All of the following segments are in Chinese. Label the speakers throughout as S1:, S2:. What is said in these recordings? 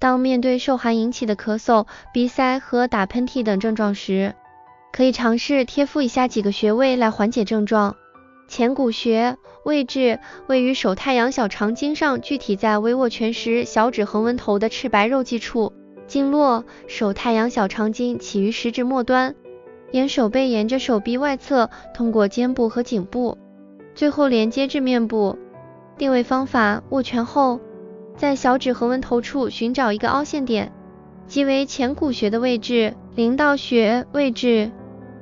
S1: 当面对受寒引起的咳嗽、鼻塞和打喷嚏等症状时，可以尝试贴敷以下几个穴位来缓解症状。前骨穴位置位于手太阳小肠经上，具体在微握拳时小指横纹头的赤白肉际处。经络：手太阳小肠经起于食指末端，沿手背沿着手臂外侧，通过肩部和颈部，最后连接至面部。定位方法：握拳后，在小指横纹头处寻找一个凹陷点，即为前骨穴的位置。灵道穴位置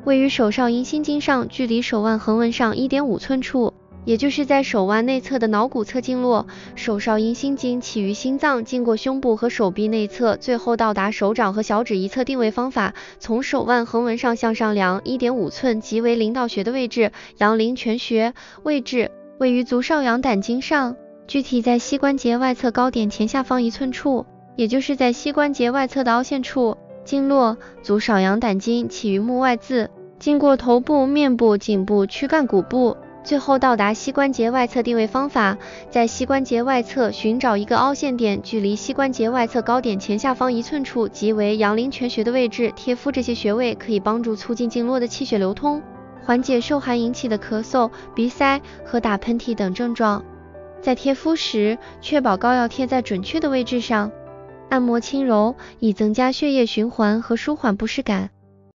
S1: 位于手少阴心经上，距离手腕横纹上 1.5 寸处，也就是在手腕内侧的桡骨侧经络。手少阴心经起于心脏，经过胸部和手臂内侧，最后到达手掌和小指一侧。定位方法：从手腕横纹上向上量 1.5 寸，即为灵道穴的位置。阳陵泉穴位置位于足少阳胆经上，具体在膝关节外侧高点前下方1寸处，也就是在膝关节外侧的凹陷处。经络：足少阳胆经起于目外眦，经过头部、面部、颈部、躯干骨部，最后到达膝关节外侧。定位方法：在膝关节外侧寻找一个凹陷点，距离膝关节外侧高点前下方1寸处，即为阳陵泉穴的位置。贴敷这些穴位可以帮助促进经络的气血流通，缓解受寒引起的咳嗽、鼻塞和打喷嚏等症状。在贴敷时，确保膏药贴在准确的位置上，按摩轻柔，以增加血液循环和舒缓不适感。